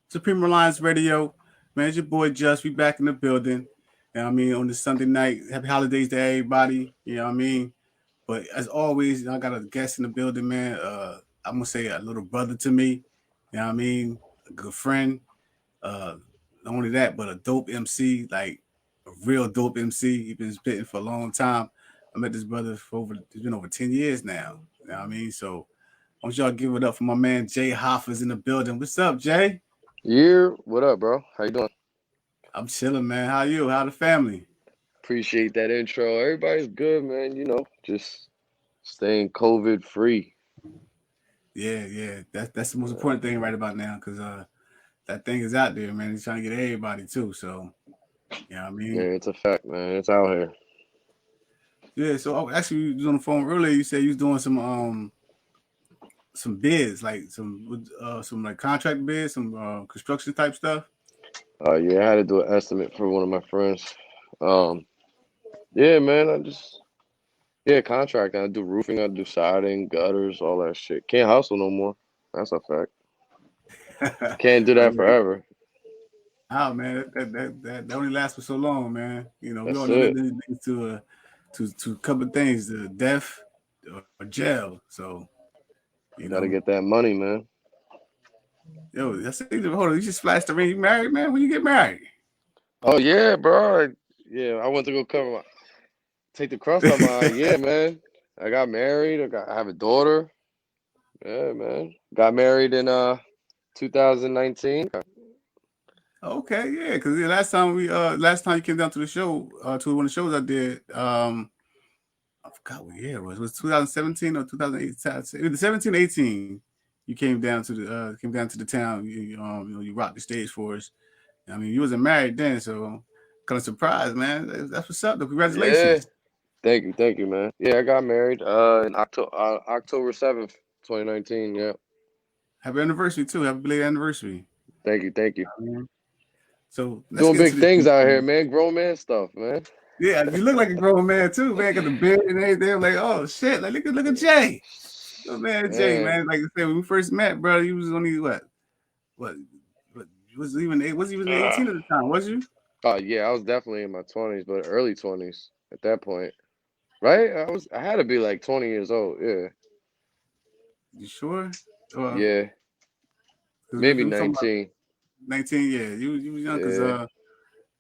Supreme Reliance Radio. Man, it's your boy Just. We back in the building. You know what I mean? On this Sunday night. Happy holidays to everybody. You know what I mean? But as always, I got a guest in the building, man. I'm gonna say a little brother to me. You know what I mean? A good friend. Uh, not only that, but a dope MC, like a real dope MC. He's been spitting for a long time. I met this brother for it's been over 10 years now. You know what I mean? So I want y'all to give it up for my man Jay Hoffa's in the building. What's up, Jay? Yeah, what up, bro? How you doing? I'm chilling, man. How you? How the family? Appreciate that intro. Everybody's good, man. Just staying COVID free. Yeah, yeah. That's the most important thing right about now, cause that thing is out there, man. He's trying to get everybody too. So you know what I Yeah, mean? it's a fact, man. It's out here. Yeah. So actually, you was on the phone earlier. You said you was doing some bids, like some like contract bids, some construction type stuff. Yeah, I had to do an estimate for one of my friends. Um, yeah, man. Contracting. I do roofing. I do siding, gutters, all that shit. Can't hustle no more. That's a fact. Can't do Oh, that yeah. forever. Oh man, that only lasts for so long, man. You know, we all That's know that it. leads to a couple of things, the death or jail. So you know, Gotta get that money, man. yo, that's it. Hold on, you just flashed the ring. You married, man? When you get married? Oh yeah, bro. Yeah, I went to go take the crust on my. Yeah, man. I got married. I have a daughter. Yeah, man. Got married in 2019. Okay, yeah, because last time you came down to the show, to one of the shows I did, I forgot what year it was. It was 2017 or 2018? It was 17, 18. You came down to the town. You rocked the stage for us. I mean, you wasn't married then, so kind of surprised, man. That's what's up, though. Yeah. Congratulations. Thank you, man. Yeah, I got married in October 7th, 2019. Yeah. Happy anniversary too. Happy belated anniversary. Thank you. I mean, so let's Doing get into big the things juice, out here, man. man. Grown man stuff, man. Yeah, you look like a grown man too, man. Got the beard and everything. I'm like, oh shit! Like look at Jay. Oh man, Jay, Man. man. Like I said, when we first met, bro, you was only what, what was even 18 at the time, was you? Oh yeah, I was definitely in my 20s, but early 20s at that point. Right? I had to be like 20 years old. Yeah. You sure? Well, Yeah. because Maybe we talking about 19. 19. Yeah, you was young. Cause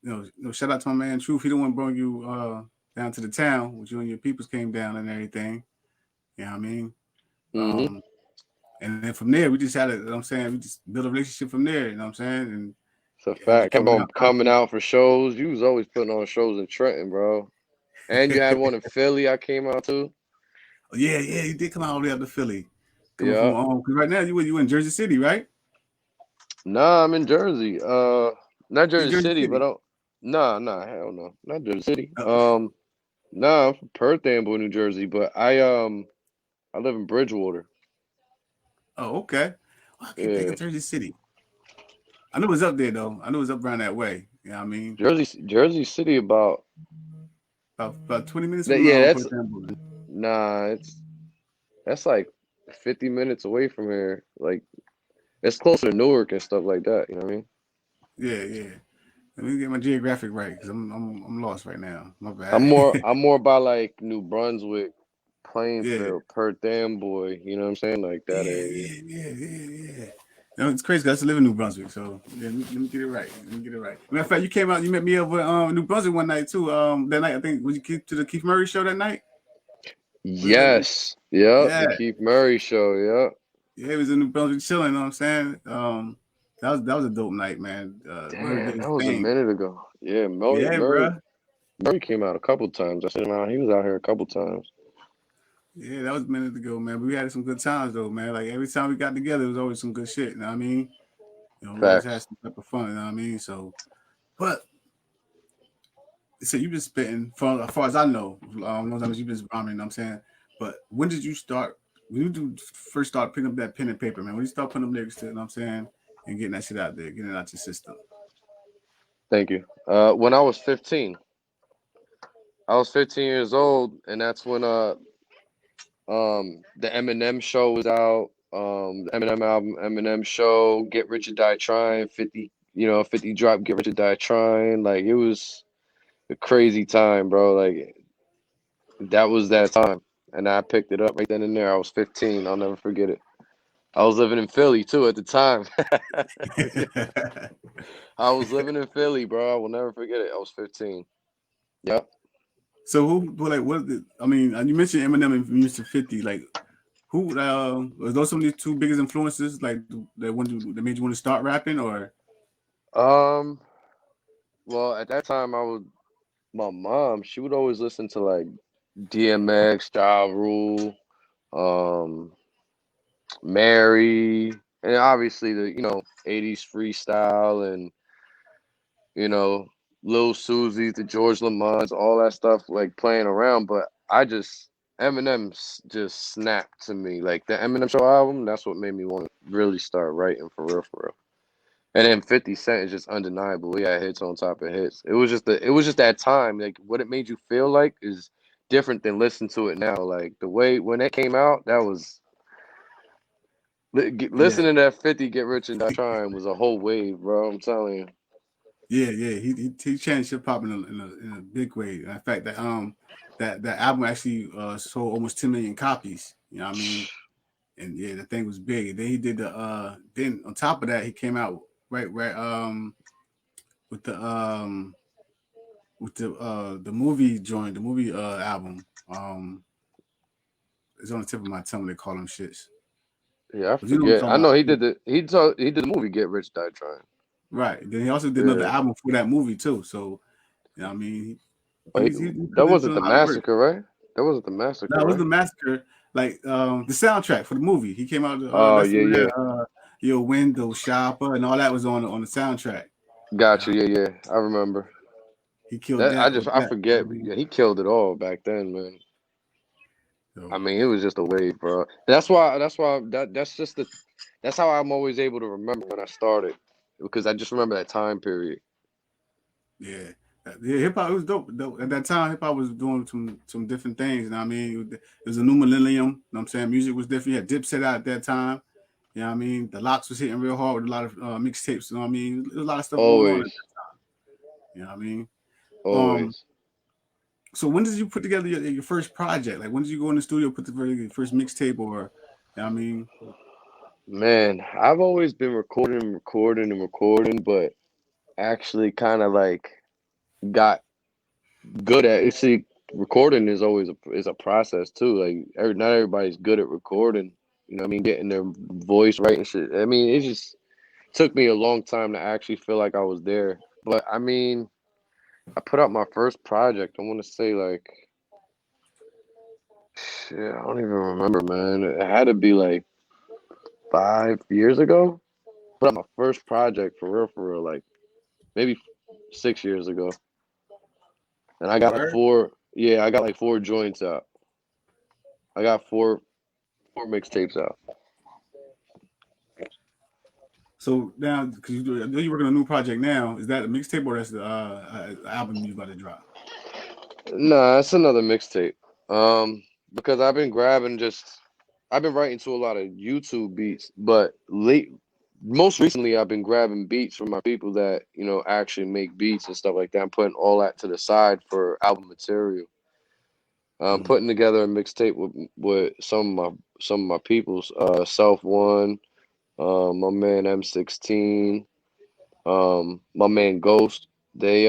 Yeah. shout out to my man Truth. He the one brought you down to the town, which you and your peoples came down and everything. You know what I mean? Mm-hmm. Um, and then from there, we just had you know what I'm saying, we just built a relationship from there. You know what I'm saying? And It's a it just fact. kept Come coming on, out coming constantly. out for shows. You was always putting on shows in Trenton, bro. And you had one in Philly. I came out to. Oh, yeah, yeah, you did come out all the way up to Philly, coming from Yeah. because right now you in Jersey City, right? Nah, I'm in Jersey. Not You in Jersey Jersey City, but City. nah, hell no, not Jersey City. Uh, Nah, I'm from Perth Amboy, New Jersey, but I live in Bridgewater. oh, okay. Well, I keep thinking Yeah, Jersey City. I knew it was up there though. I knew it was up around that way. You know what I mean? Jersey City about About 20 minutes that. from Yeah, Perth that's Amboy. nah. That's like 50 minutes away from here. Like it's closer to Newark and stuff like that. You know what I mean? Yeah, yeah. Let me get my geographic right because I'm lost right now. My I'm bad. more I'm more by like New Brunswick, Yeah, Plainfield, Perth Amboy. You know what I'm saying? Like that yeah, area. yeah, yeah, yeah, yeah. You know, it's crazy 'cause I used to live in New Brunswick, so yeah, let me get it right. Let me get it right. Matter of fact, you came out, you met me over New Brunswick one night too. That night, I think, was you keep to the Keith Murray show that night? Was it like, Yes. Yep. yeah, The Keith Murray show. Yep. yeah, he was in New Brunswick chilling. You know what I'm saying? That was a dope night, man. Murray did Damn, his that was a thing. minute ago. Yeah, Yeah, bro. Murray came out a couple times. I seen him out. He was out here a couple times. Yeah, that was a minute ago, man. But we had some good times though, man. Like every time we got together, it was always some good shit. You know what I mean? You know, we always had Facts. some type of fun. You know what I mean? So, but so you've been spitting for as far as I know, long time as you've been rhyming. You know what I'm saying, but when did you start? When you first start picking up that pen and paper, man? When you start putting up lyrics, to, you know what I'm saying, and getting that shit out there, getting it out your system. Thank you. When I was 15 years old, and that's when the Eminem show was out. Eminem album, Eminem show, Get Rich or Die Trying, 50, 50 drop, Get Rich or Die Trying. Like it was a crazy time, bro. Like that was that time. And I picked it up right then and there. I was 15. I'll never forget it. I was living in Philly too at the time. I was living in Philly, bro. I will never forget it. I was 15. Yep. So who, like, I mean, you mentioned Eminem and Mr. 50. Like, who was those some of the two biggest influences? Like that made you want to start rapping, or Um, well, at that time my mom, she would always listen to like DMX, Ja Rule, um, Mary, and obviously the 80s freestyle and you know Lil Susie's, the George Lamonts, all that stuff like playing around. But just snapped to me. Like the Eminem Show album, that's what made me want to really start writing for real, for real. And then 50 Cent is just undeniable. He had hits on top of hits. It was just that time. Like what it made you feel like is different than listening to it now. Like the way when it came out, that was yeah, listening to that 50 Get Rich and Die Trying was a whole wave, bro. I'm telling you. yeah. He changed hip hop in a big way. In fact, that album actually sold almost 10 million copies. You know what I mean? And yeah, the thing was big. And then he did then on top of that, he came out right with the movie joint, the movie album. It's on the tip of my tongue. They call them shits, Yeah, I but you know what I'm forget. talking I about. know he did the movie Get Rich Die Trying. Right. Then he also did another Yeah. album for that movie too. So you know what I mean, Wait, he that put in wasn't a the lot of work. massacre, right? That wasn't the Now massacre, it was the right? massacre, like the soundtrack for the movie. He came out. Oh That's the yeah, one yeah. that Your Window Shopper and all that was on the soundtrack. Got Yeah, you. Yeah, yeah. I remember. he killed That that with I that. You know forget. what I mean? Yeah, he killed it all back then, man. I So mean, it was just a wave, bro. That's how I'm always able to remember when I started because I just remember that time period. yeah, yeah. Hip hop was dope. At that time, hip hop was doing some different things. You know what I mean? It was a new millennium. You know what I'm saying? Music was different. You had Dipset out at that time. You know what I mean? The Locks was hitting real hard with a lot of mixtapes. You know what I mean? There's a lot of stuff going on. Always, You know what I mean? Um, always. so when did you put together your first project? Like when did you go in the studio put the your first mixtape or? You know what I mean? Man, I've always been recording, recording, and recording, but actually kind of like got good at it. See, recording is always a process too. Like not everybody's good at recording. You know what I mean? Getting their voice right and shit. I mean, it just took me a long time to actually feel like I was there. But I mean, I put out my first project. I want to say like, shit, I don't even remember, man. It had to be like 5 years ago. Put out my first project for real, like maybe 6 years ago. And I got like Word. four. Yeah, I got like four joints out. I got four mixtapes out. So now, because I know you're working on a new project now, is that a mixtape or that's the album you about to drop? Nah, it's another mixtape. Because I've been writing to a lot of YouTube beats, but most recently I've been grabbing beats from my people that actually make beats and stuff like that. I'm putting all that to the side for album material. I'm Mm-hmm. putting together a mixtape with some of my people's Self One, my man M16, my man Ghost. They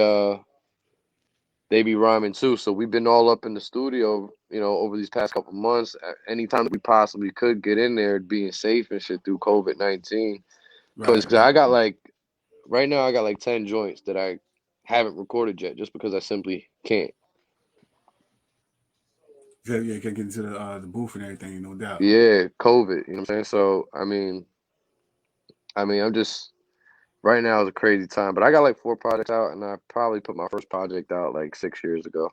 be rhyming too. So we've been all up in the studio, over these past couple months. Anytime that we possibly could get in there, being safe and shit through COVID-19. Right. Because I got like right now, I got like 10 joints that I haven't recorded yet, just because I simply can't. Yeah, yeah, you can get into the booth and everything, no doubt. Yeah, COVID. You know what I'm saying? So I'm just right now is a crazy time. But I got like four projects out, and I probably put my first project out like 6 years ago.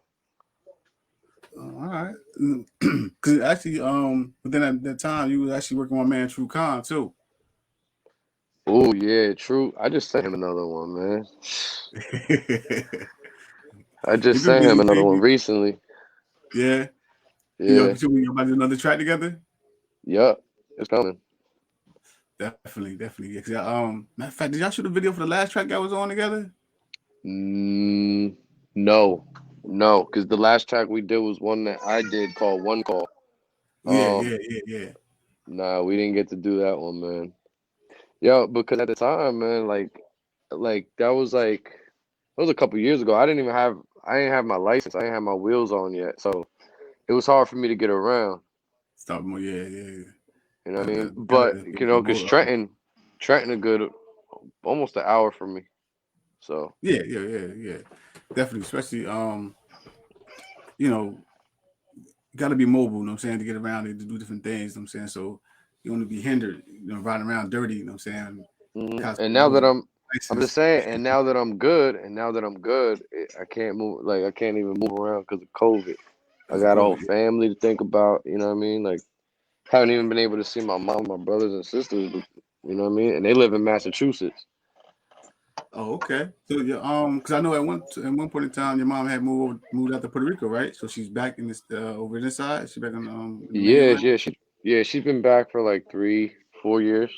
All right. Because actually, within that time, you was actually working with my man True Khan too. Oh yeah, true. I just sent him another one, man. I He just been sent him busy, another one baby. recently. Yeah. You Yeah. two about to do another track together? Yup. It's coming. Definitely, definitely. Yeah, 'cause, matter of fact, did y'all shoot a video for the last track y'all was on together? Mm, no, no, because the last track we did was one that I did called One Call. Yeah, Um, yeah, yeah, yeah. nah, we didn't get to do that one, man. Yeah, because at the time, man, like that was a couple years ago. I didn't have my license. I didn't have my wheels on yet, so it was hard for me to get around. Start more. Yeah, yeah, yeah. You know what I mean? Gotta But get you the know, because motor up. Trenton a good almost an hour from me. So Yeah, yeah, yeah, yeah. Definitely, especially you know, you gotta be mobile, you know what I'm saying, to get around and to do different things, you know what I'm saying? So you don't want to be hindered, riding around dirty, you know what I'm saying? and Constantly now that losing I'm license. just saying, and now that I'm good, I can't move. Like I can't even move around because of COVID. I Because of got a whole COVID. family to think about. You know what I mean? Like haven't even been able to see my mom, my brothers and sisters. You know what I mean? And they live in Massachusetts. Oh, okay. So yeah, because I know at one point in time your mom had moved out to Puerto Rico, right? So she's back in this over this side. She's back on in the Yeah, mainland. she's been back for like 3, 4 years.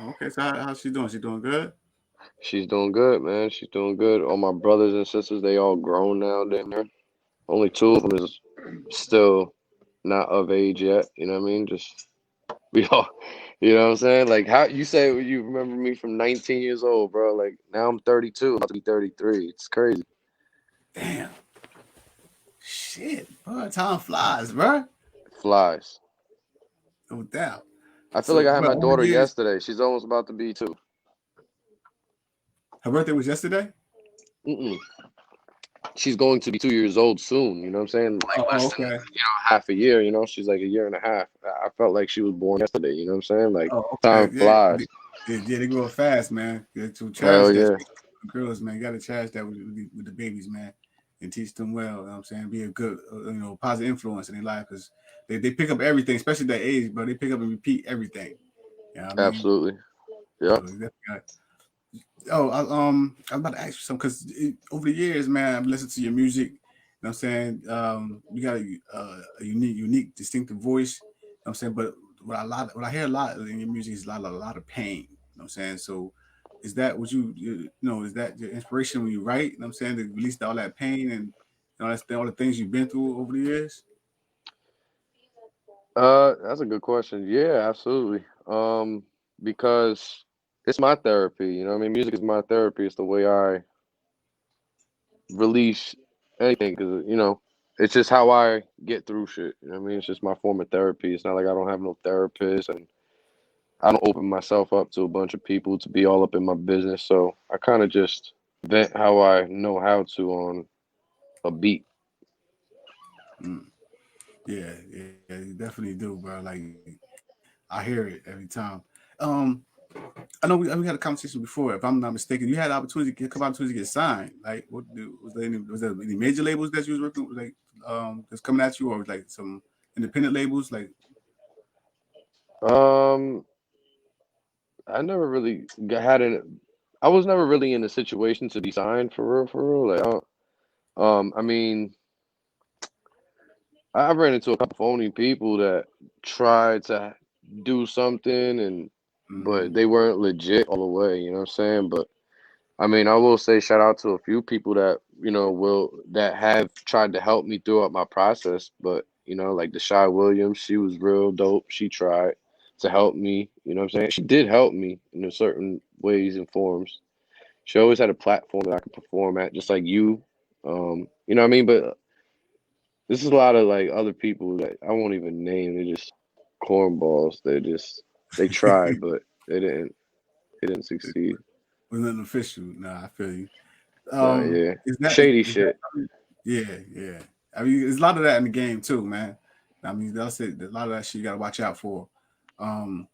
Oh, okay. So how's she doing? She doing good? She's doing good, man. She's doing good. All my brothers and sisters, they all grown now down there. Only two of them is still not of age yet. You know what I mean? Just we all, you know what I'm saying? Like how you say you remember me from 19 years old, bro. Like now I'm 32, about to be 33. It's crazy. Damn. Shit, bro. Time flies, bro. It flies. No doubt. I feel like So, I had bro, my over the daughter years, yesterday. She's almost about to be 2. her birthday was yesterday. Mm-mm. She's going to be 2 years old soon. You know what I'm saying? Like Oh, less than okay. half a year. You know, she's like a year and a half. I felt like she was born yesterday. You know what I'm saying? Like Oh, time okay. Yeah, flies. yeah, they grow up fast, man. Yeah, to cherish Hell that, yeah, especially with girls, man. You got to cherish that with the babies, man, and teach them well. You know what I'm saying? Be a good, positive influence in their life because they pick up everything, especially that age, but they pick up and repeat everything. You know what I mean? absolutely. So Yeah. you definitely got. Oh, I'm about to ask you something because over the years, man, I've listened to your music. You know what I'm saying? You got a unique, distinctive voice. You know what I'm saying? But what I hear a lot in your music is a lot of pain. You know what I'm saying? So, is that what is that your inspiration when you write? You know what I'm saying? To release all that pain and all the things you've been through over the years. That's a good question. Yeah, absolutely. Because it's my therapy. You know what I mean? Music is my therapy. It's the way I release anything because it's just how I get through shit. You know what I mean? It's just my form of therapy. It's not like I don't have no therapist and I don't open myself up to a bunch of people to be all up in my business. So I kind of just vent how I know how to on a beat. Mm. Yeah, yeah, you definitely do, bro. Like I hear it every time. Um, I know we had a conversation before. If I'm not mistaken, you had opportunity, a couple opportunities to get signed. Like, was there any major labels that you was working with, like that's coming at you, or like some independent labels? Like, Um, I never really had an. I was never really in a situation to be signed for real, for real. Like, I mean, I ran into a couple phony people that tried to do something and mm, but they weren't legit all the way, you know what I'm saying? But I mean, I will say shout out to a few people that, that have tried to help me throughout my process, but like the Shy Williams, she was real dope. She tried to help me, you know what I'm saying? She did help me in a certain ways and forms. She always had a platform that I could perform at, just like you. You know what I mean? But this is a lot of like other people that I won't even name. They're just cornballs. They tried, but they didn't succeed. was nothing official. Nah, I feel you. Nah, yeah, Is that shady is that shit. something? Yeah, yeah. I mean, there's a lot of that in the game too, man. I mean, that's it. A lot of that shit you gotta watch out for. Um,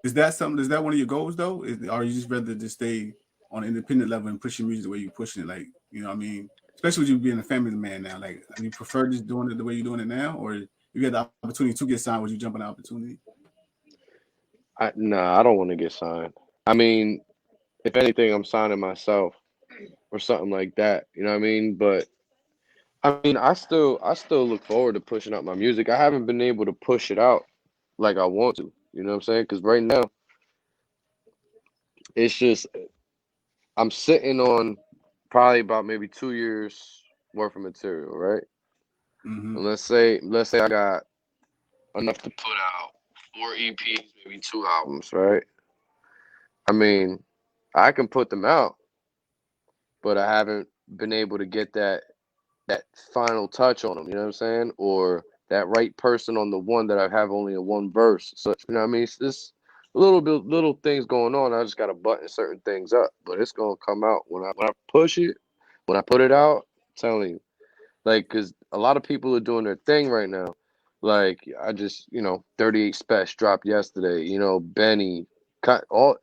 is that something? Is that one of your goals though? Or you just rather just stay on an independent level and push your music the way you're pushing it? Like, you know what I mean? Especially with you being a family man now. Like, do you prefer just doing it the way you're doing it now? Or if you had the opportunity to get signed, would you jump on the opportunity? Nah, I don't want to get signed. I mean, if anything, I'm signing myself or something like that. You know what I mean? But I mean, I still look forward to pushing out my music. I haven't been able to push it out like I want to. You know what I'm saying? Because right now it's just I'm sitting on probably about maybe 2 years worth of material, right? Mm-hmm. And let's say I got enough to put out 4 EPs, maybe 2 albums, right? I mean, I can put them out, but I haven't been able to get that final touch on them. You know what I'm saying? Or that right person on the one that I have only in one verse. So you know what I mean? It's just little things going on. I just gotta button certain things up, but it's gonna come out when I push it, when I put it out. I'm telling you, like, cause a lot of people are doing their thing right now. Like I just 38 Special dropped yesterday. Benny, all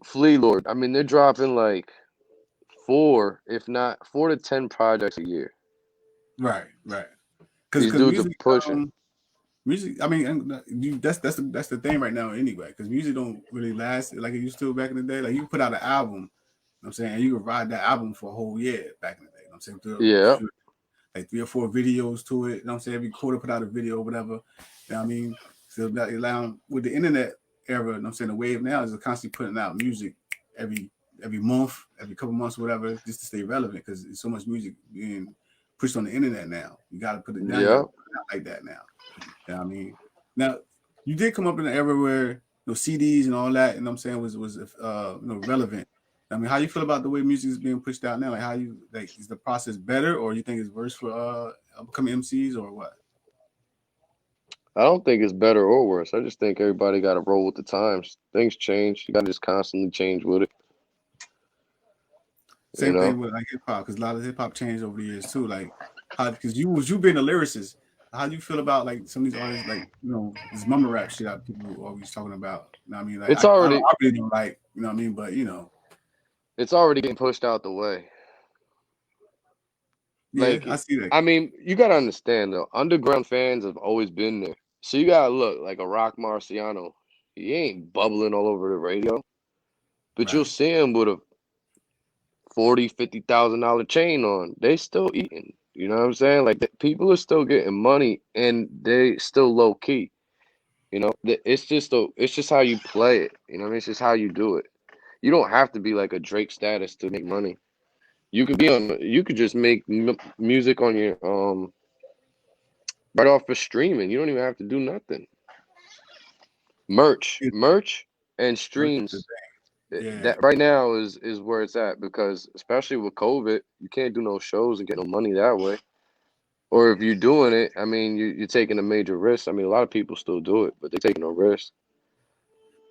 Flea Lord. I mean, they're dropping like four, if not 4 to 10 projects a year. Right, right. These Because dudes are music, pushing. music. I mean, that's the thing right now anyway. Because music don't really last like it used to back in the day. Like you can put out an album, you know what I'm saying, and you can ride that album for a whole year back in the day. You know what I'm saying, Yeah, like 3 or 4 videos to it. You know what I'm saying? Every quarter put out a video, whatever. You know what I mean? So that allowing with the internet era, you know what I'm saying, the wave now is constantly putting out music every every month, every couple months, whatever, just to stay relevant because there's so much music being pushed on the internet now. You gotta put it down, you gotta yeah. put it out like that now. You know what I mean? Now you did come up in an era where CDs and all that, you know what I'm saying, was relevant. I mean, how you feel about the way music is being pushed out now? Like, how you like is the process better, or you think it's worse for upcoming MCs, or what? I don't think it's better or worse. I just think everybody got to roll with the times. Things change. You got to just constantly change with it. You Same know, thing with like hip hop, because a lot of hip hop changed over the years too. Like, how because you being a lyricist, how do you feel about like some of these artists, like this mumble rap shit that people always talking about? You know what I mean? Like, it's I already really don't like, you know what I mean? But it's already getting pushed out the way. yeah, Like, I see that. I mean, you got to understand though. Underground fans have always been there. So you got to look like a Rock Marciano. He ain't bubbling all over the radio, but you'll Right. see him with a 40, $50,000 chain on. They still eating. You know what I'm saying? Like people are still getting money and they still low key. It's just how you play it. You know what I mean? It's just how you do it. You don't have to be like a Drake status to make money. You could just make music on your right off of streaming. You don't even have to do nothing. Yeah, Merch and merch is the streams. thing. Yeah, That right now is where it's at because especially with COVID, you can't do no shows and get no money that way. Or if you're doing it, I mean, you're taking a major risk. I mean, a lot of people still do it, but they're taking a risk.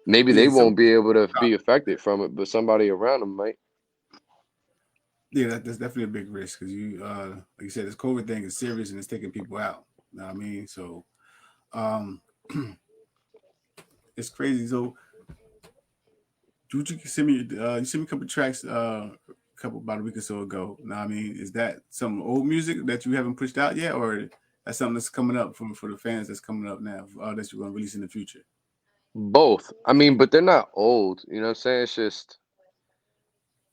Maybe they yeah. Some won't be able to be affected from it, but somebody around them might. yeah, that's definitely a big risk because like you said, this COVID thing is serious and it's taking people out. You know what I mean? So um, it's crazy. So you send me you sent me a couple tracks couple about a week or so ago. Now I mean, is that some old music that you haven't pushed out yet, or that's something that's coming up for the fans that's coming up now that you're gonna release in the future? Both. I mean, but they're not old. You know what I'm saying? It's just,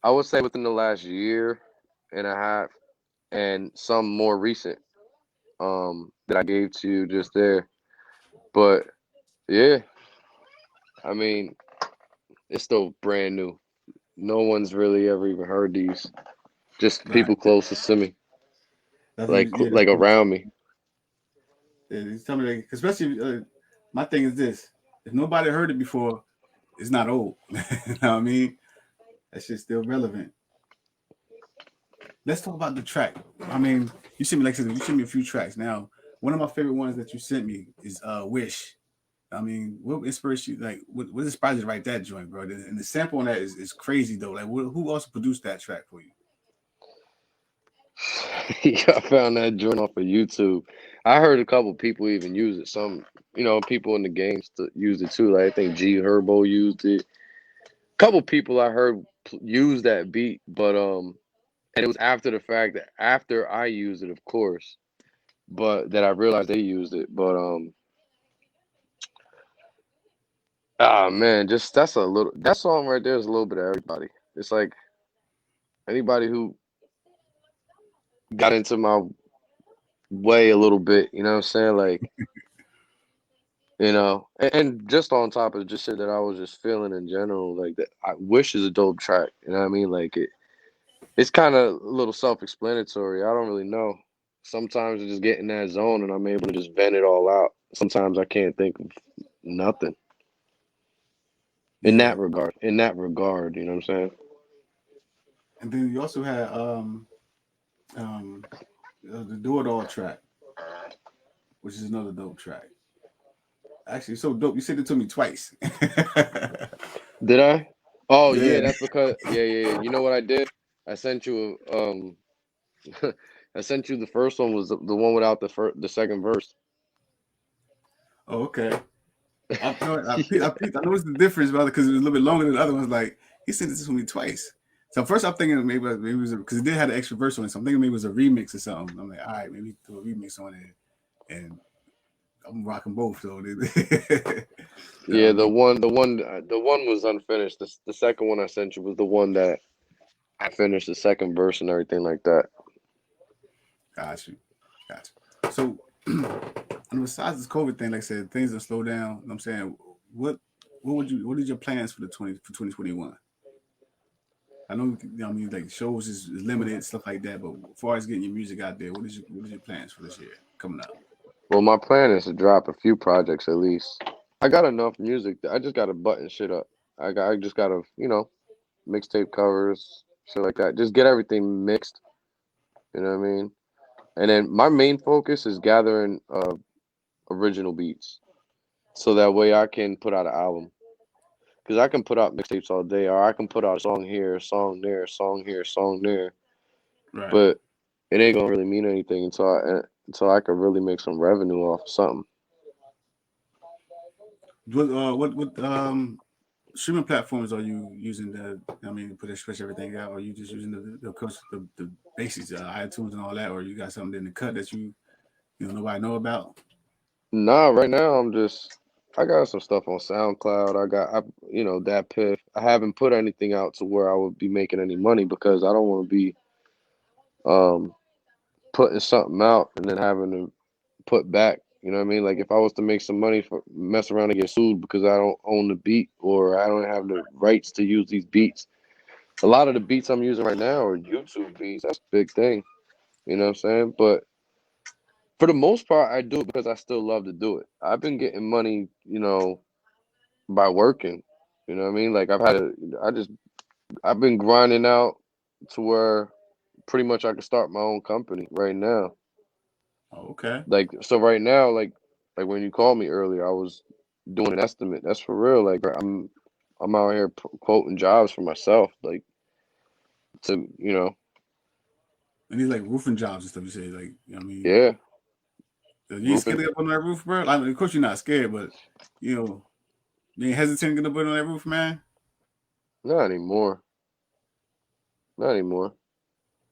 I would say within the last year and a half and some more recent that I gave to you just there. But yeah, I mean, it's still brand new. No one's really ever even heard these. Just Right. people closest to me, That's like yeah. like around me. Tell me, like, especially my thing is this: if nobody heard it before, it's not old. You know what I mean? That shit's still relevant. Let's talk about the track. I mean, you sent me like I said, you sent me a few tracks. Now, one of my favorite ones that you sent me is "Wish." I mean, what inspires you? Like, what inspired you to write that joint, bro? And the sample on that is crazy though. Like, who also produced that track for you? I found that joint off of YouTube. I heard a couple people even use it. Some, people in the games to use it too. Like I think G Herbo used it. Couple people I heard use that beat, but and it was after the fact that after I used it, of course, but that I realized they used it. But ah man, just that song right there is a little bit of everybody. It's like anybody who got into my way a little bit, you know what I'm saying? Like You know, and just on top of just shit that I was just feeling in general, like that. I wish is a dope track. You know what I mean? Like it's kind of a little self-explanatory. I don't really know. Sometimes I just get in that zone and I'm able to just vent it all out. Sometimes I can't think of nothing in Yeah, that regard. In that regard, you know what I'm saying? and then you also had um the Do It All track, which is another dope track. Actually, so dope. You sent it to me twice. Did I? Oh Yeah. yeah, that's because yeah. You know what I did? I sent you I sent you the first one was the one without the second verse. Oh, okay. I noticed the difference, brother, because it was a little bit longer than the other ones. Like he sent it to me twice. So first I'm thinking maybe it was because it did have an extra verse on it. So I'm thinking maybe it was a remix or something. I'm like, all right, maybe do a remix on it, and I'm rocking both. So, you know what Yeah, I mean? the one was unfinished. The second one I sent you was the one that I finished the second verse and everything like that. Got you, got you. So, and besides this COVID thing, like I said, things have slowed down. You know what I'm saying, what what is your plans for the 2021? I know, you know what I mean, like shows is limited, stuff like that. But as far as getting your music out there, what is your plans for this year coming up? Well, my plan is to drop a few projects at least. I got enough music. I just gotta button shit up. I just gotta mixtape covers, shit like that. Just get everything mixed. You know what I mean? And then my main focus is gathering original beats, so that way I can put out an album. Because I can put out mixtapes all day, or I can put out a song here, a song there, a song here, a song there. Right. But it ain't gonna really mean anything until I could really make some revenue off of something. What streaming platforms are you using to, I mean, put stretch everything out? Or are you just using the basics, iTunes and all that, or you got something in the cut that you know nobody know about? Nah, right now I got some stuff on SoundCloud. That Piff. I haven't put anything out to where I would be making any money because I don't want to be um putting something out and then having to put back. You know what I mean? Like if I was to make some money for mess around and get sued because I don't own the beat or I don't have the rights to use these beats. A lot of the beats I'm using right now are YouTube beats. That's a big thing. You know what I'm saying? But for the most part, I do it because I still love to do it. I've been getting money, by working. You know what I mean? Like I've been grinding out to where pretty much I can start my own company right now. Oh, okay. Like so right now, like when you called me earlier, I was doing an estimate. That's for real. Like I'm out here quoting jobs for myself, like to And these like roofing jobs and stuff. You say like, you know what I mean, yeah, you ain't scared roofing. to get up on that roof, bro? I mean, of course you're not scared, but you know, you ain't hesitant to get up on that roof, man. Not anymore. Not anymore.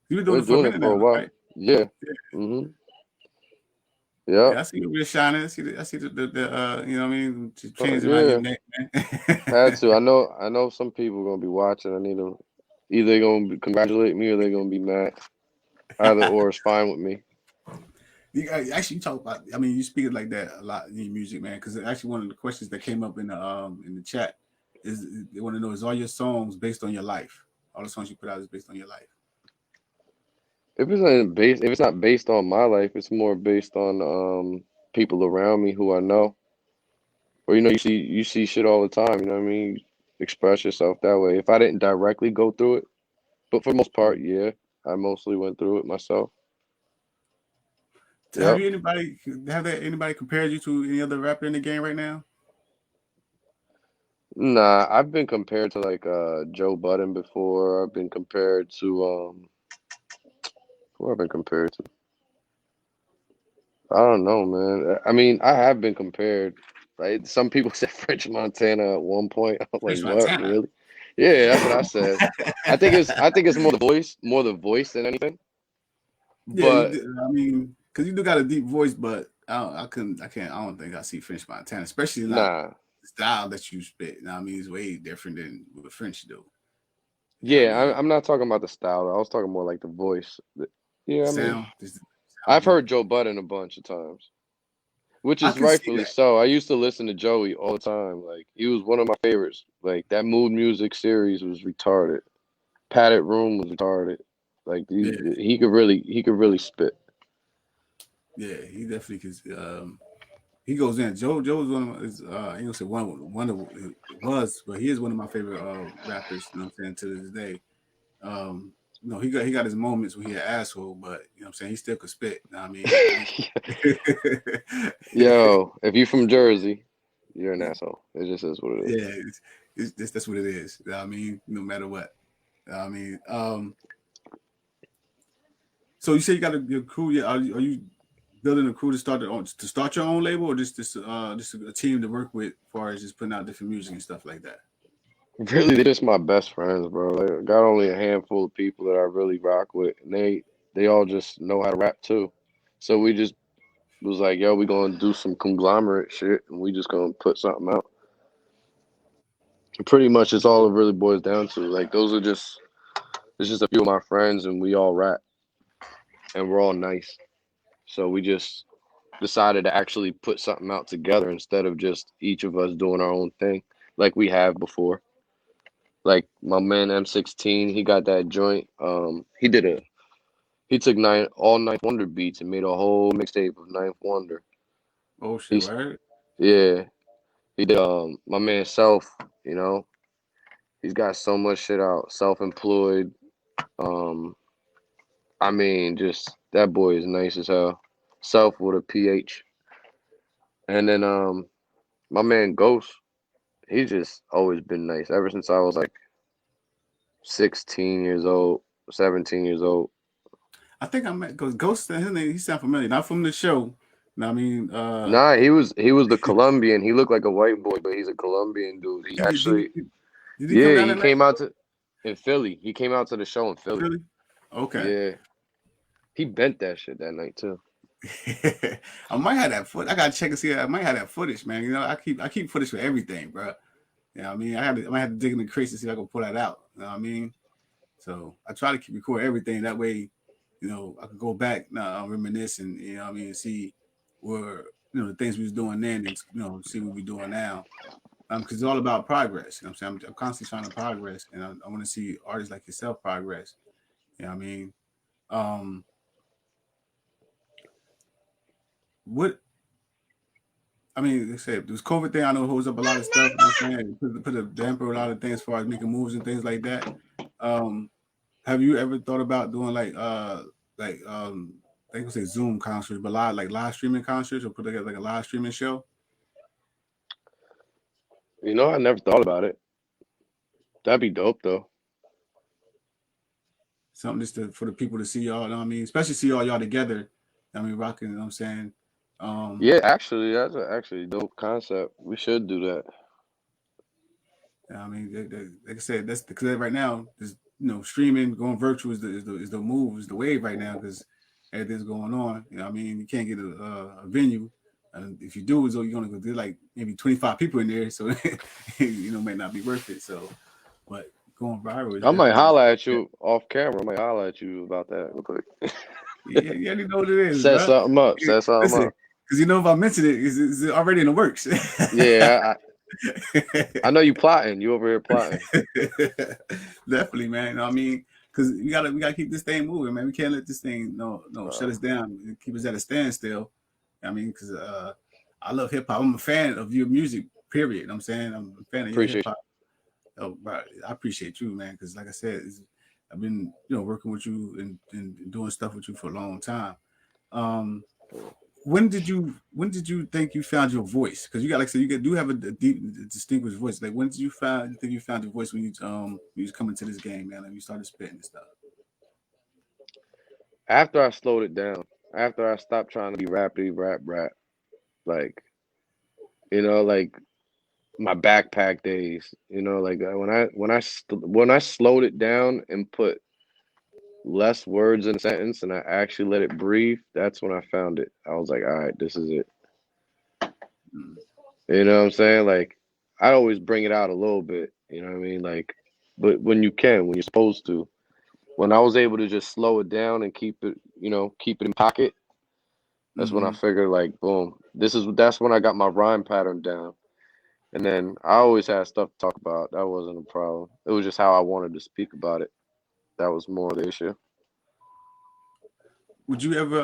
You've been doing Been it for a doing it minute for now, a while. right? Yeah. Yeah. Mhm. Yeah. Yeah, I see you real shining. I see the you know what I mean, the chains around your Yeah. neck, Had man. to. I know some people gonna be watching. I need to either they gonna congratulate me or they're gonna be mad. Either or is fine with me. Actually, you talk about. I mean, you speak it like that a lot in your music, man. Because actually, one of the questions that came up in the chat is they want to know, is all your songs based on your life? All the songs you put out is based on your life. If it's not based on my life, it's more based on people around me who I know. Or you see shit all the time, you know what I mean? Express yourself that way. If I didn't directly go through it, but for the most part, yeah, I mostly went through it myself. Have Yep. you anybody compared you to any other rapper in the game right now? Nah, I've been compared to like Joe Budden before. I've been compared to who have I been compared to? I don't know, man. I mean, I have been compared. Right? Some people said French Montana at one point. I'm like, French what, Montana. really? Yeah, that's what I said. I think it's more the voice than anything. Yeah, you. But I mean, because you do got a deep voice, but I can't. I don't think I see French Montana, especially not nah, the style that you spit. You know what I mean, it's way different than what French do. You know what I yeah, mean? I'm not talking about the style. I was talking more like the voice. Yeah, I mean, Sound, just the sound I've of you. heard Joe Budden a bunch of times. which I is can see rightfully that. so. I used to listen to Joey all the time. Like he was one of my favorites. Like that Mood Music series was retarded. Padded Room was retarded. Like Yeah, he could really spit. yeah, he definitely can. He goes in. Joe is one of my, is, I ain't gonna say one of was, but he is one of my favorite rappers. You know what I'm saying, to this day. Um, he got his moments when he an asshole, but you know what I'm saying, he still could spit. You know what I mean, at least. Yo, if you from Jersey, you're an asshole. It just is what it is. Yeah, that's what it is. You know what I mean, no matter what. You know what I mean, so you say you got your crew. Yeah, are you building a crew to start your own label, or just a team to work with, as far as just putting out different music and stuff like that? Really, they're just my best friends, bro. Like, I got only a handful of people that I really rock with, and they all just know how to rap too. So we just was like, yo, we gonna do some conglomerate shit, and we just gonna put something out. Pretty much, it's all it really boils down to. Like those are just it's just a few of my friends, and we all rap, and we're all nice. So we just decided to actually put something out together instead of just each of us doing our own thing like we have before. Like my man M16, he got that joint. He took Ninth Wonder beats and made a whole mixtape of Ninth Wonder. Oh shit, He's word. yeah, he did my man Self, you know. He's got so much shit out. Self-employed. Um I mean just that boy is nice as hell. Self with a PH. And then my man Ghost, he's just always been nice ever since I was like 16 years old, 17 years old. I think I met Ghost. His name, he sound familiar. Not from the show. No, I mean, Nah, he was the Colombian. He looked like a white boy, but he's a Colombian dude. He he did. actually, Did he come yeah, down he that night? came out to in Philly. He came out to the show in Philly. Really? Okay. Yeah, he bent that shit that night too. I might have that foot. I gotta check and see. I might have that footage, man. I keep footage for everything, bro. Yeah, I mean, I might have to dig in the crates to see if I can pull that out. You know what I mean? So I try to keep record everything. That way, I can go back, reminisce, and what I mean, see where the things we was doing then, and see what we doing now. Because it's all about progress. You know what I'm saying? I'm constantly trying to progress, and I want to see artists like yourself progress. You know what I mean? Um, what I mean, like I said, this COVID thing, I know holds up a lot of stuff. You know what I'm saying? Put a damper a lot of things as far as making moves and things like that. Um, have you ever thought about doing like I think say Zoom concerts, but live streaming concerts, or put together like a live streaming show? I never thought about it. That'd be dope though. Something just for the people to see y'all, you know what I mean? Especially see all y'all together. I mean, rocking, you know what I'm saying? Um, Yeah, actually, that's an actually dope concept. We should do that. I mean, like I said, that's because right now, is streaming, going virtual is the move, is the wave right now because everything's going on. You know, what I mean, you can't get a venue, and if you do, you're gonna go do like maybe 25 people in there, so might not be worth it. So, but going viral is I might definitely, holler at you off camera. I might holler at you about that real quick. yeah, you already know what it is, Set bro. something up. Set something Listen, up. because if I mention it, it's already in the works. Yeah, I know you plotting. You over here plotting. Definitely, man. You know what I mean, because we gotta keep this thing moving, man. We can't let this thing no shut Uh, us down, keep us at a standstill. I mean, because I love hip hop. I'm a fan of your music. Period. You know what I'm saying, I'm a fan of your hip appreciate hop. Oh, bro, I appreciate you, man. Because like I said, I've been working with you and doing stuff with you for a long time. Um, you. when did you think you found your voice? Because you got, like I said, do have a deep, distinguished voice. Like, when did you think you found your voice when you was coming to this game, man? Like, you started spitting and stuff. After I slowed it down, after I stopped trying to be rappity rap, like like my backpack days, like when I slowed it down and put less words in a sentence and I actually let it breathe, that's when I found it. I was like, all right, this is it. Mm. You know what I'm saying? Like I always bring it out a little bit, you know what I mean? Like, but when you're supposed to. When I was able to just slow it down and keep it in pocket, That's when I Mm-hmm. figured like, boom, that's when I got my rhyme pattern down. And then I always had stuff to talk about. That wasn't a problem. It was just how I wanted to speak about it. That was more the issue. Would you ever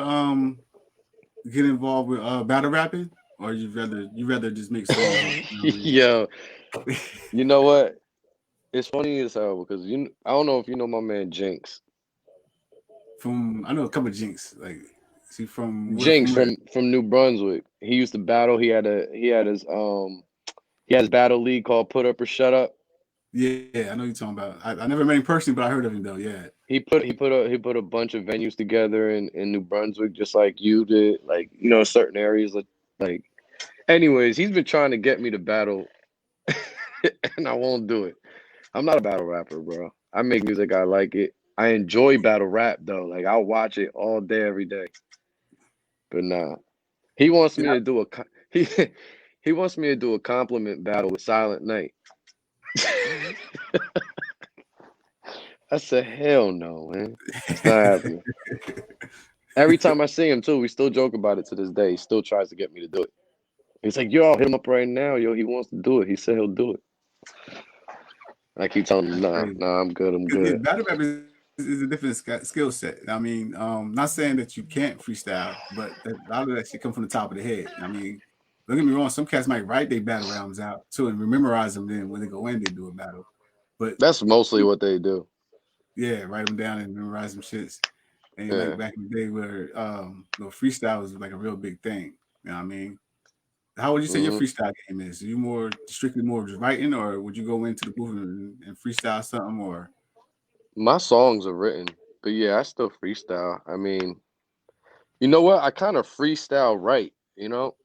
get involved with battle rapping, or you rather just make songs and you know what I mean? Yo, you know what? It's funny as hell because I don't know if you know my man Jinx. From I know a couple of Jinx, like see from Jinx where? from New Brunswick. He used to battle. He had his battle league called Put Up or Shut Up. Yeah, I know you're talking about. I never met him personally, but I heard of him though. Yeah. He put a bunch of venues together in New Brunswick, just like you did. Like certain areas like. Anyways, he's been trying to get me to battle, and I won't do it. I'm not a battle rapper, bro. I make music. I like it. I enjoy battle rap though. Like I'll watch it all day, every day. But nah, he wants me Yeah, to do a he he wants me to do a compliment battle with Silent Night. I said, hell no, man. It's not happening. Every time I see him too, we still joke about it to this day. He still tries to get me to do it. He's like, yo, I'll hit him up right now. Yo, he wants to do it. He said he'll do it. I keep telling him, that's nah, crazy. nah, I'm good, I'm 'Cause, yeah, good. battle rap is a different skill set. I mean, not saying that you can't freestyle, but a lot of that shit come from the top of the head. I mean, don't get me wrong. Some cats might write their battle rounds out too and memorize them. Then when they go in, they do a battle. But That's mostly what they do. yeah, write them down and memorize them shits. And like Yeah. back in the day where freestyle was like a real big thing. You know what I mean? How would you say your hmm freestyle game is? Are you more strictly more just writing, or would you go into the booth and freestyle something? Or My songs are written, but yeah, I still freestyle. I mean, you know what? I kind of freestyle right,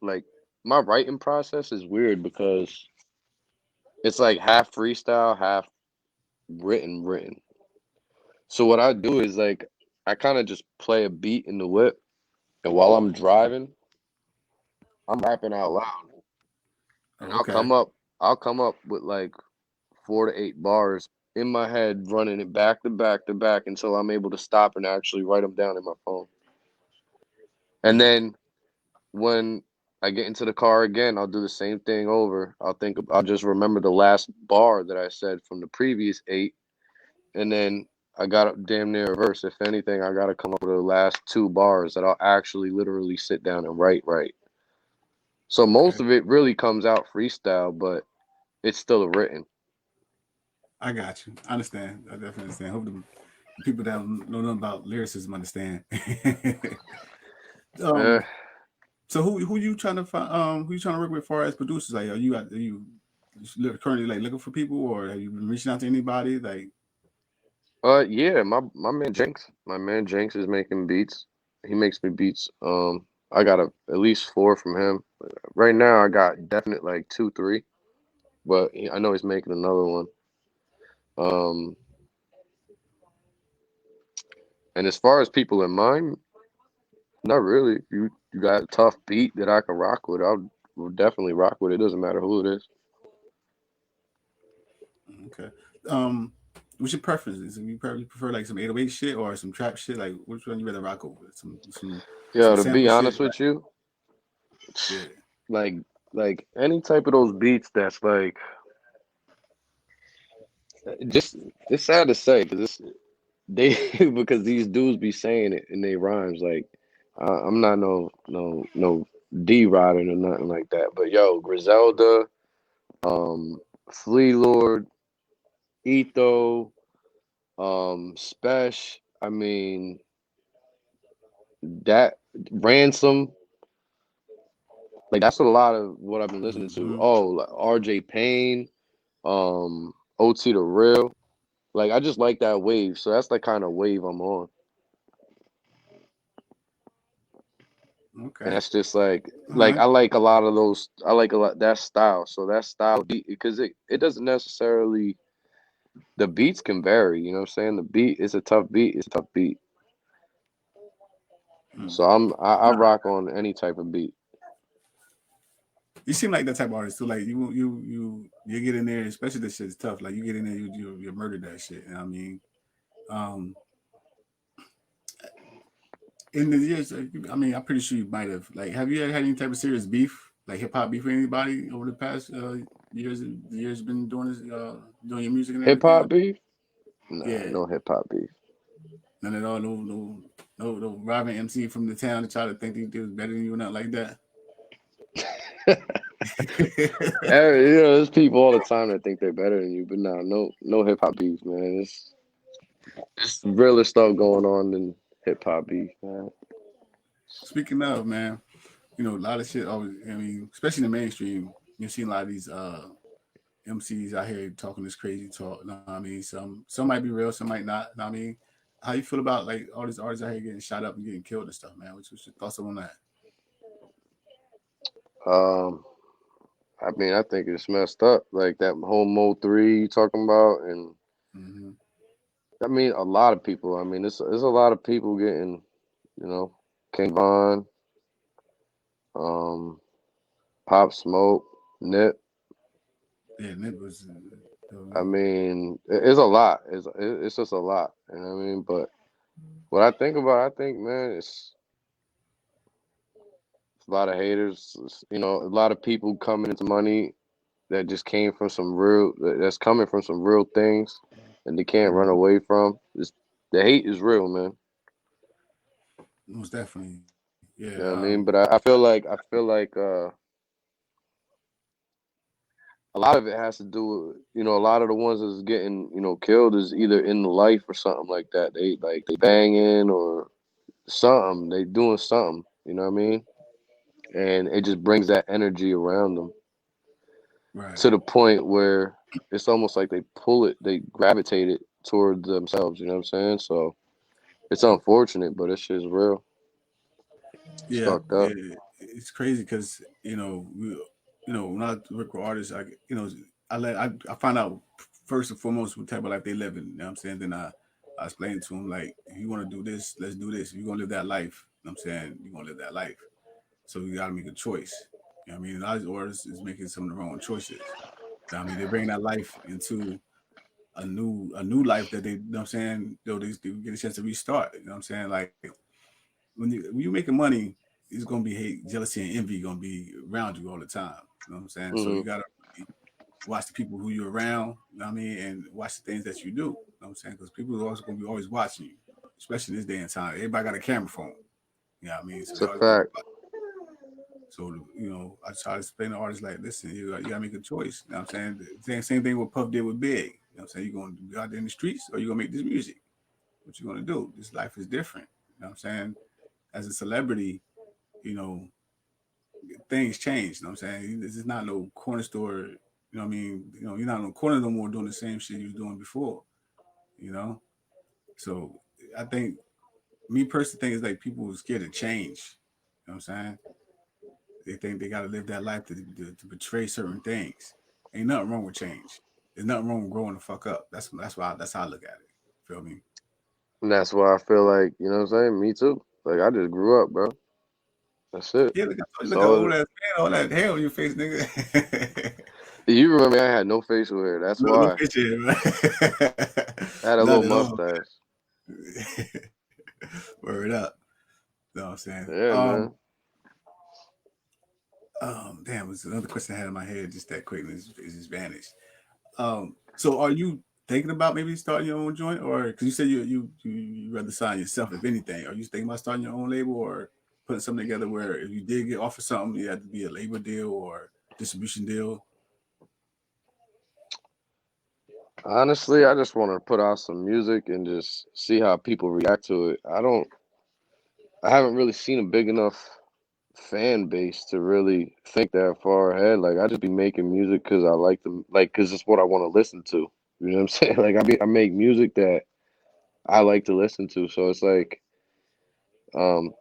Like my writing process is weird because it's like half freestyle, half written. So what I do is like I kind of just play a beat in the whip, and while I'm driving, I'm rapping out loud, and oh, okay, I'll come up with like 4 to 8 bars in my head, running it back to back to back until I'm able to stop and actually write them down in my phone. And mm, then when I get into the car again, I'll do the same thing over. I'll just remember the last bar that I said from the previous 8, and then I got to damn near reverse. If anything, I got to come up with the last 2 bars that I'll actually literally sit down and write right. So okay, most of it really comes out freestyle, but it's still written. I got you. I understand. I definitely understand. Hope the people that don't know nothing about lyricism understand. Uh, um, so who you trying to find? Who you trying to work with, as far as producers? Like, are you currently like looking for people, or have you been reaching out to anybody? Like, yeah, my man Jenks is making beats. He makes me beats. I got at least 4 from him. Right now, I got definite like 2, 3, but I know he's making another one. Um, and as far as people in mind, not really. If you got a tough beat that I can rock with, will definitely rock with it. Doesn't matter who it is. okay. Um, what's your preferences? You probably prefer like some 808 shit or some trap shit? Like, which one you rather rock over? Some Yeah, to be sample shit, honest with you, right? Yeah. like like any type of those beats that's like just it's sad to say because they because these dudes be saying it in their rhymes. Like I'm not no D riding or nothing like that. But yo, Griselda, um, Flea Lord, Etho, Spesh. I mean that Ransom. Like that's a lot of what I've been listening to. Mm-hmm. Oh, like RJ Payne, OT the Real. Like I just like that wave. So that's the kind of wave I'm on. And Okay. that's just like All right. I like a lot of those. I like a lot that style. So that style beat because it doesn't necessarily the beats can vary. You know what I'm saying? The beat is a tough beat. It's a tough beat. Mm. So I Nah, rock on any type of beat. you seem like that type of artist too. Like you get in there, especially this shit's tough. Like you get in there, you murder that shit. I mean, um, in the years, I mean, I'm pretty sure you might have. Like, have you ever had any type of serious beef, like hip hop beef with anybody over the past years? Years been doing this, doing your music and Hip everything. hop beef? Nah, Yeah, no hip hop beef. none at all. No robbing MC from the town to try to think they was better than you or nothing like that. There's people all the time that think they're better than you, but nah, no hip hop beef, man. It's realer stuff going on than hip hop beef, man. Speaking of, man, you know, a lot of shit always, I mean, especially in the mainstream, you've seen a lot of these MCs out here talking this crazy talk. You know what I mean? Some might be real, some might not. You know what I mean? How you feel about like all these artists out here getting shot up and getting killed and stuff, man? What's your thoughts on that? Um, I mean, I think it's messed up. Like that whole Mo 3 you talking about, and Hmm. I mean, a lot of people. I mean, it's a lot of people getting, you know, King Von, um, Pop Smoke, Nip. Yeah, Nip was, I mean, it's a lot. It's just a lot. You know what I mean? But what I think about, I think, man, it's a lot of haters. A lot of people coming into money that just came from some that's coming from some real things, and they can't run mhm, away from. The hate is real, man. most definitely. Yeah. You know what I mean? But I feel like a lot of it has to do with, a lot of the ones that's getting, killed is either in the life or something like that. They banging or something. They doing something. You know what I mean? And it just brings that energy around them Right. to the point where it's almost like they gravitate it towards themselves. You know what I'm saying? So it's unfortunate, but it's just real. It's Yeah, fucked up. it's crazy because when I work with artists, I find out first and foremost what type of life they live in. You know what I'm saying? Then I explain to them like, if you want to do this, let's do this. If you're gonna live that life, you know what I'm saying, you're gonna live that life. So you gotta make a choice. You know what I mean? A lot of these artists is making some of the wrong choices. You know what I mean, they bring that life into a new life that they, you know what I'm saying, they get a chance to restart. You know what I'm saying? Like when you're making money, it's gonna be hate, jealousy, and envy gonna be around you all the time. You know what I'm saying? So Hmm. you gotta really watch the people who you're around. You know what I mean? And watch the things that you do. You know what I'm saying? Because people are also gonna be always watching you, especially in this day and time. Everybody got a camera phone. You know what I mean? So It's they a always gonna be fact. watching. So I try to explain to artists like, listen, you gotta make a choice. You know what I'm saying? The same thing what Puff did with Big. You know what I'm saying? You gonna be out there in the streets or you gonna make this music? What you gonna do? This life is different. You know what I'm saying? As a celebrity, you know, things change. You know what I'm saying? This is not no corner store. You know what I mean? You're not in the corner no more doing the same shit you was doing before. You know? So I think, me personally think it's like people are scared of change. You know what I'm saying? They think they gotta live that life to betray certain things. Ain't nothing wrong with change. There's nothing wrong with growing the fuck up. That's how I look at it. Feel me? And that's why I feel like, you know what I'm saying? Me too. Like I just grew up, bro. That's it. Yeah, That's look at all. old ass man, all that hair on your face, nigga. You remember I had no facial hair. That's No why. picture, man. I had a Not little at all. mustache. Word up. You know what I'm saying? Yeah, man. Damn, it was another question I had in my head just that quick and it's just vanished. So are you thinking about maybe starting your own joint, or because you said you rather sign yourself if anything? Are you thinking about starting your own label or putting something together where if you did get offered something, you had to be a label deal or distribution deal? Honestly, I just want to put out some music and just see how people react to it. I haven't really seen a big enough fan base to really think that far ahead. Like I just be making music because I like them, like because it's what I want to listen to. You know what I'm saying? Like I make music that I like to listen to. So it's like, um,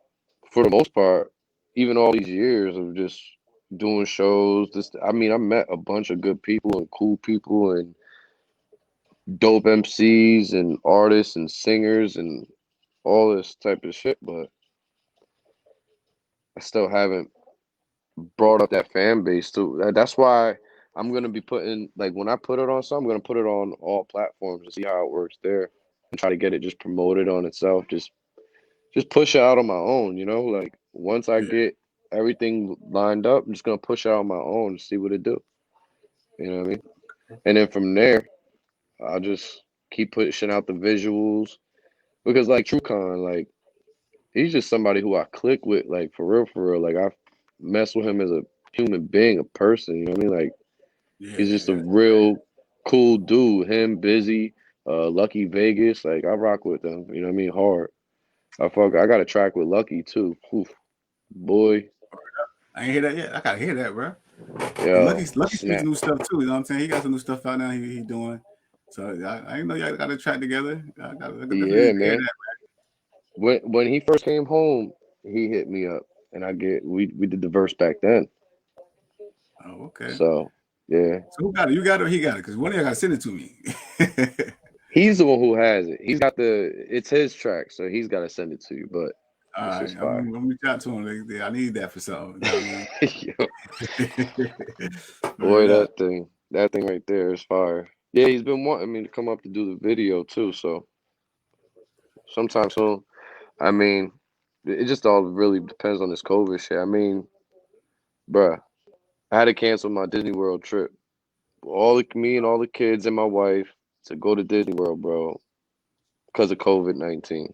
for the most part, even all these years of just doing shows, I mean, I met a bunch of good people and cool people and dope MCs and artists and singers and all this type of shit, but I still haven't brought up that fan base too. That's why I'm gonna be putting, like, when I put it on some, I'm gonna put it on all platforms and see how it works there and try to get it just promoted on itself. Just just push it out on my own, you know? Like once I Yeah, get everything lined up, I'm just gonna push it out on my own and see what it do. You know what I mean? And then from there, I'll just keep pushing out the visuals because like TrueCon, like he's just somebody who I click with, like for real. Like I mess with him as a human being, a person. You know what I mean? Like yeah, he's just a yeah. real cool dude. Him, Busy, Lucky Vegas. Like I rock with them. You know what I mean? Hard. I got a track with Lucky too. Oof, boy, I ain't hear that yet. I gotta hear that, bro. And yo, Lucky's snap. some new stuff too. You know what I'm saying? He got some new stuff out now. He doing. So I didn't know y'all got a track together. I definitely Yeah, need to hear man. that. When he first came home, he hit me up, and we did the verse back then. Oh, okay. So yeah, So who got it? You got it or he got it? Because one of y'all got to send it to me. he's the one who has it. He's got it's his track, so he's got to send it to you. But All it's right, just fire. I'm gonna reach out to him. I need that for something. You know what I mean? Yo, boy, Word up. that thing right there is fire. Yeah, he's been wanting me to come up to do the video too. So sometime soon. I mean, it just all really depends on this COVID shit. I mean, bruh, I had to cancel my Disney World trip. Me and all the kids and my wife to go to Disney World, bro, because of COVID-19,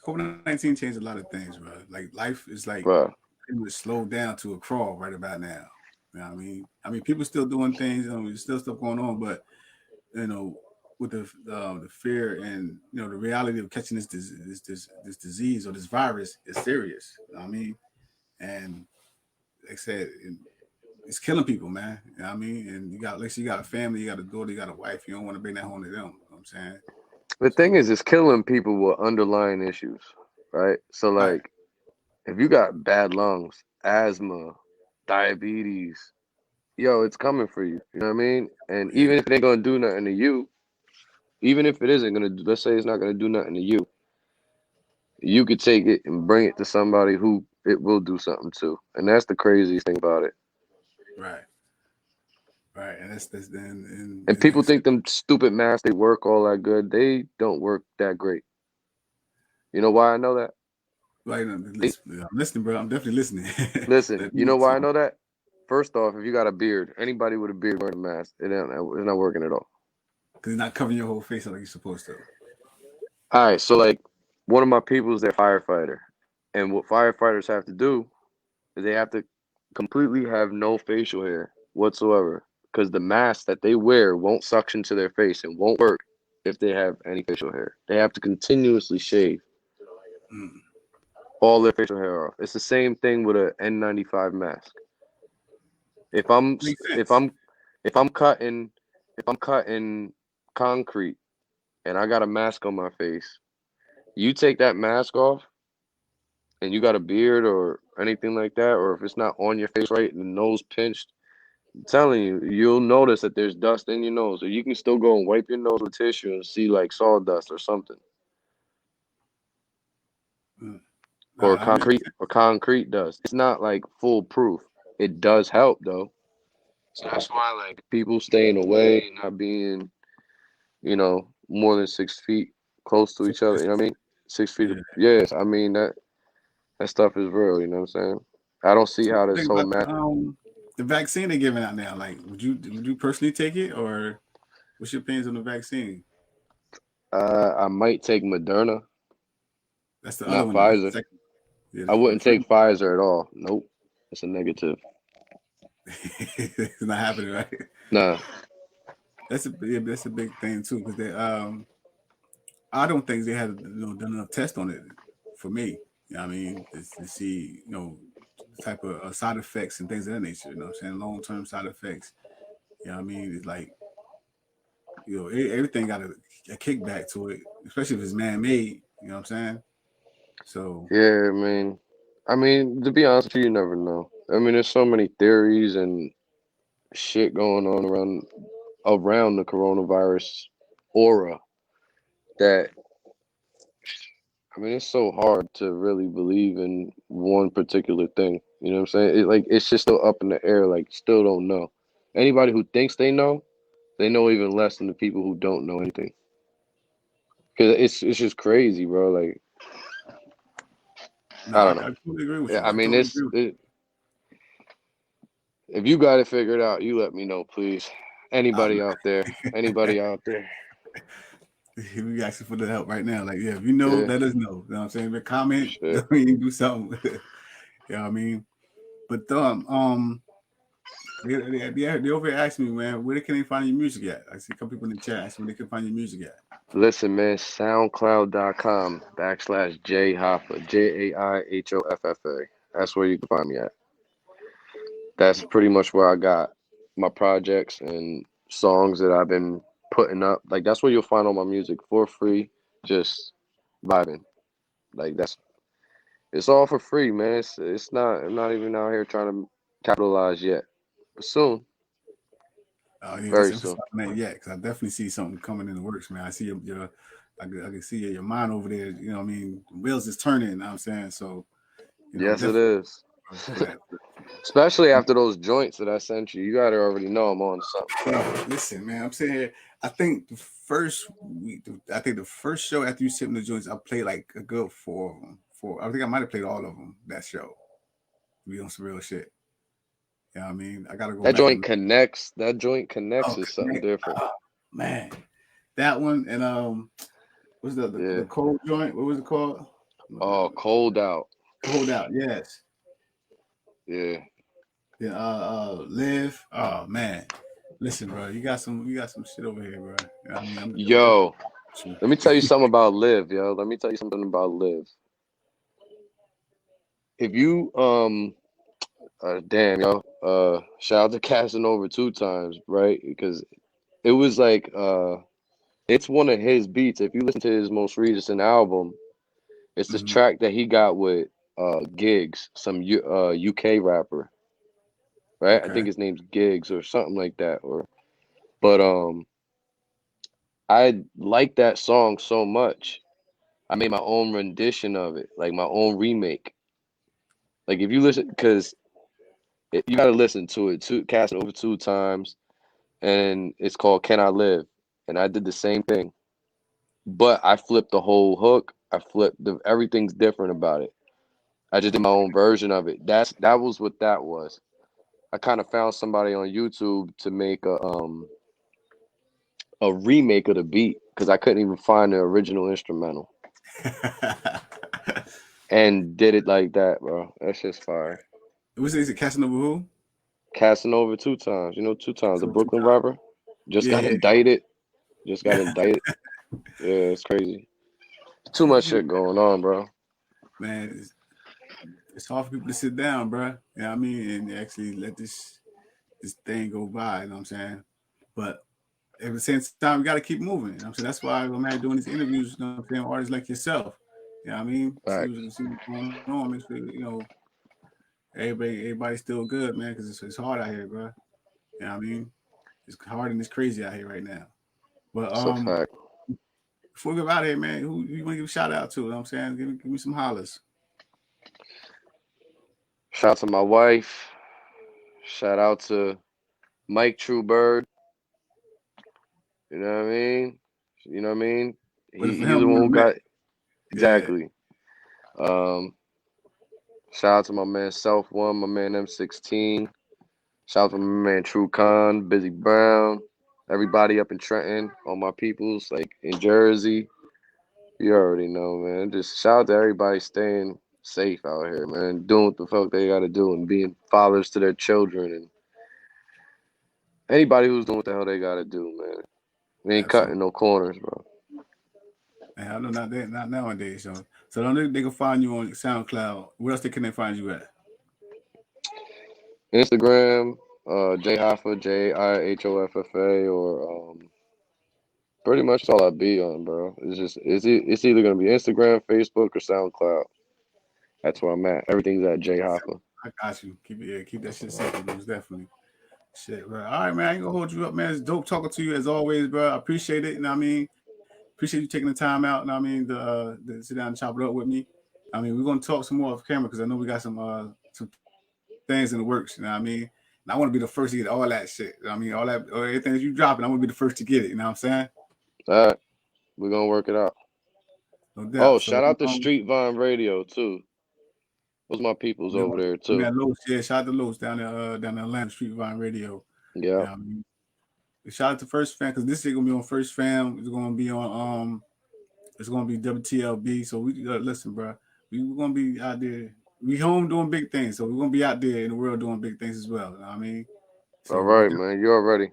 COVID-19 changed a lot of things, bro. Like life is like bruh. pretty much slowed down to a crawl right about now. You know what I mean? I mean, people still doing things. There's still stuff going on, but you know, with the fear and the reality of catching this disease or this virus is serious. You know what I mean? And like I said, it's killing people, man. You know what I mean? And like you got a family, you got a daughter, you got a wife. You don't want to bring that home to them. You know what I'm saying? The thing So, is, it's killing people with underlying issues, right? So, right, like, if you got bad lungs, asthma, diabetes, yo, it's coming for you. You know what I mean? And yeah, even if it ain't gonna do nothing to you, even if it isn't gonna, let's say it's not gonna do nothing to you, you could take it and bring it to somebody who it will do something to, and that's the craziest thing about it. right, right. And that's And like people I said, think them stupid masks they work all that good. They don't work that great. You know why I know that? right. They I'm listening, bro. I'm definitely listening. listen. Let me You know know why I something. know that? First off, if you got a beard, anybody with a beard wearing a mask, it's not working at all. Because you're not covering your whole face like you're supposed to. All right, so like one of my people is their firefighter, and what firefighters have to do is they have to completely have no facial hair whatsoever, because the mask that they wear won't suction to their face and won't work if they have any facial hair. They have to continuously shave Mm. all their facial hair off. It's the same thing with a N95 mask. If I'm Makes if sense. I'm if I'm cutting if I'm cutting concrete and I got a mask on my face, you take that mask off and you got a beard or anything like that, or if it's not on your face right and the nose pinched, I'm telling you, you'll notice that there's dust in your nose. Or you can still go and wipe your nose with tissue and see like sawdust or something. Mm. Nah, that makes sense. Or concrete dust. It's not like foolproof. It does help though. So that's why like people staying away and not being, more than 6 feet close to each Social other. You know what I distance. mean? 6 feet. Yeah. Yes, I mean that stuff is real. You know what I'm saying? I don't see So what how you this think whole about mask. the vaccine they're giving out now? Like, would you personally take it, or what's your opinions on the vaccine? I might take Moderna, That's the other not one. That's Pfizer. the second. Yeah, I the wouldn't first. take Pfizer at all. Nope, it's a negative. It's not happening, right? Nah, That's a big thing too, because I don't think they had done enough tests on it for me. You know what I mean, to see the type of side effects and things of that nature. You know what I'm saying? Long term side effects. You know what I mean? It's like everything got a kickback to it, especially if it's man made. You know what I'm saying? So yeah, I mean, to be honest with you, you never know. I mean, there's so many theories and shit going on around the coronavirus aura that I mean, it's so hard to really believe in one particular thing. You know what I'm saying? It's just still up in the air. Like, still don't know. Anybody who thinks they know even less than the people who don't know anything. Cause it's just crazy, bro. Like No, I I, don't I know. totally agree with Yeah, you. I I mean, totally agree with if you got it figured out, you let me know, please. you. Anybody out there? Anybody out there? We asking for the help right now. Like, yeah, if you know, Yeah, let us know. You know what I'm saying? But comment, I shit. mean, do something. You know what I mean? But they over here asking me, man, where can they find your music at? I see a couple people in the chat asking where they can find your music at. Listen, man, soundcloud.com/ Jai Hoffa, JAIHOFFA. That's where you can find me at. That's pretty much where I got my projects and songs that I've been putting up. Like, that's where you'll find all my music for free, just vibing. Like, it's all for free, man. It's not, I'm not even out here trying to capitalize yet. But soon, Yeah, just very emphasizing soon. that yet, because I definitely see something coming in the works, man. I see I can see your mind over there. You know what I mean? The wheels is turning, you know what I'm saying? So, Yes, it definitely is. for that. Especially after those joints that I sent you. You gotta already know I'm on something. Bro, listen, man. I'm saying here. I think the first week, I think the first show after you sent me the joints, I played like a good four of them. Four. I think I might have played all of them that show. To be on some real shit. You know what I mean? I gotta go That back joint and connects. That joint connects oh is something man, different. man, that one and what's the Yeah. cold joint? What was it called? Oh, cold out. Hold out. Yes. Yeah. Then live. Oh man, listen, bro. You got some shit over here, bro. You know what I mean, I'm Yo, definitely. let me tell you something about Live, yo. Let me tell you something about Live. If you damn, yo, shout out to Casanova 2 times, right? Because it was like it's one of his beats. If you listen to his most recent album, it's this Hmm. track that he got with Gigs, some UK rapper, right? I Okay. think his name's Gigs or something like that. Or but I like that song so much. I made my own rendition of it, like my own remake. Like if you listen, because you got to listen to it cast it over 2 times, and it's called "Can I Live?" And I did the same thing, but I flipped the whole hook. I flipped everything's different about it. I just did my own version of it. That was what that was. I kind of found somebody on YouTube to make a remake of the beat because I couldn't even find the original instrumental and did it like that, bro. That's just fire. What's it? Is it Casanova who? Casanova 2 times, 2 times. The So two Brooklyn rapper just got Yeah, indicted. Just got yeah. indicted. Yeah, it's crazy. Too much shit going on, bro. Man, it's hard for people to sit down, bro. You know what I mean? And actually let this thing go by. You know what I'm saying? But at the same time, we got to keep moving. You know what I'm saying? That's why I'm out doing these interviews. You know what I'm saying? Artists like yourself. You know what I mean? Facts. See what's going on. Make sure everybody's still good, man. Because it's hard out here, bro. You know what I mean? It's hard and it's crazy out here right now. But That's a fact. before we get out of here, man, who you want to give a shout out to? You know what I'm saying? Give me some hollers. Shout out to my wife. Shout out to Mike Truebird. You know what I mean? You know what I mean? But for He's him, the we one would who have met. got Yeah. exactly. Um, shout out to my man Self One, my man M16. Shout out to my man True Con, Busy Brown, everybody up in Trenton, all my peoples like in Jersey. You already know, man. Just shout out to everybody staying safe out here, man. Doing what the fuck they gotta do and being fathers to their children and anybody who's doing what the hell they gotta do, man. We ain't Absolutely. cutting no corners, bro. Man, I know not nowadays. So don't they can find you on SoundCloud. Where else can they find you at? Instagram, Jai Hoffa, JIHOFFA, or pretty much all I be on, bro. It's either gonna be Instagram, Facebook, or SoundCloud. That's where I'm at. Everything's at Jai Hoffa. I got you. Keep that shit simple, most definitely. Shit, bro. All right, man. I ain't gonna hold you up, man. It's dope talking to you as always, bro. I appreciate it. You know what I mean? Appreciate you taking the time out. You know what I mean? To sit down and chop it up with me. I mean, we're gonna talk some more off camera because I know we got some things in the works. You know what I mean? And I want to be the first to get all that shit. You know what I mean, all that or everything that you dropping, I want to be the first to get it. You know what I'm saying? All right, we're gonna work it out. No doubt. Oh, So shout out to Street Vine Radio too. Those my peoples You know, over there I mean, too. Los, yeah, shout out to Los down in Atlanta, Street Vine Radio. Yeah. Yeah, I mean, shout out to First Fam because this is gonna be on First Fam. It's gonna be on it's gonna be WTLB. So we listen, bro. We're gonna be out there. We home doing big things, so we're gonna be out there in the world doing big things as well. You know what I mean, All so we right, man. You already.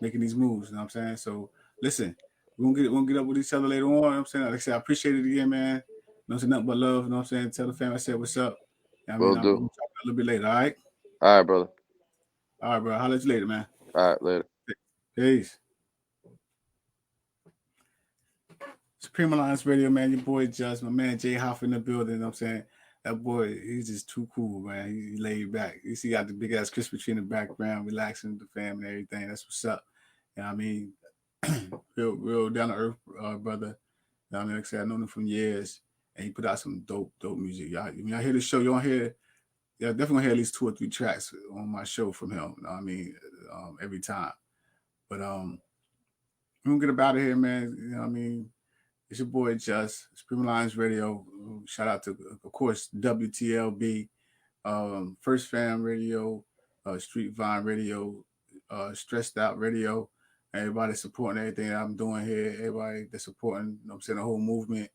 making these moves. You know what I'm saying? So listen, we're gonna get up with each other later on. You know what I'm saying? Like I said, I appreciate it again, man. No saying nothing but love. You know what I'm saying? Tell the family I said what's up. I mean, Will I'm do. gonna talk a little bit later. All right. All right, brother. All right, bro. I'll let you later, man. All right, later. Peace. Supreme Alliance Radio, man. Your boy Just, my man Jay Hoffa in the building. You know what I'm saying? That boy, he's just too cool, man. He laid back. You see, got the big ass Christmas tree in the background, relaxing with the family and everything. That's what's up. You know what I mean? Real down to earth brother. You know what I mean? Like I said, I know him from years, and he put out some dope music. Y'all, when y'all hear the show, you don't hear, yeah, definitely gonna hear at least 2 or 3 tracks on my show from him. You know what I mean? Every time. But we're gonna get about it here, man. You know what I mean? It's your boy Just, Supreme Alliance Radio. Shout out to, of course, WTLB, First Fam Radio, Street Vine Radio, Stressed Out Radio. Everybody supporting everything that I'm doing here. Everybody that's supporting, you know what I'm saying, the whole movement.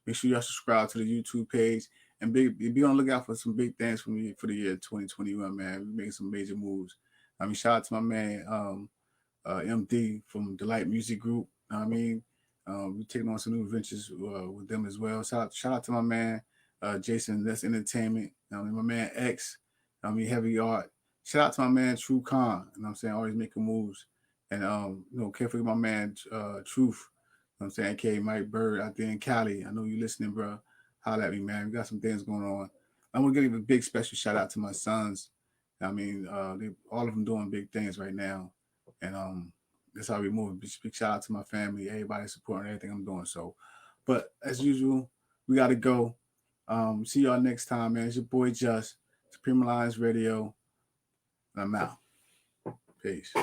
Make sure y'all subscribe to the YouTube page and be on the lookout for some big things from me for the year 2021, man. We're making some major moves. I mean, shout out to my man, MD from Delight Music Group. I mean, we're taking on some new adventures with them as well. Shout out to my man Jason. That's Entertainment. I mean, my man X. I mean, Heavy Art. Shout out to my man True Khan. You know what I'm saying? Always making moves. And carefully my man Truth. You know what I'm saying? K Mike Bird out there in Cali. I know you listening, bro. Holla at me, man. We got some things going on. I'm gonna give a big special shout out to my sons. I mean, all of them doing big things right now, and that's how we move. Big shout out to my family, everybody supporting everything I'm doing. So, but as usual, we got to go. See y'all next time, man. It's your boy Just, Supreme Alliance Radio, and I'm out. Peace.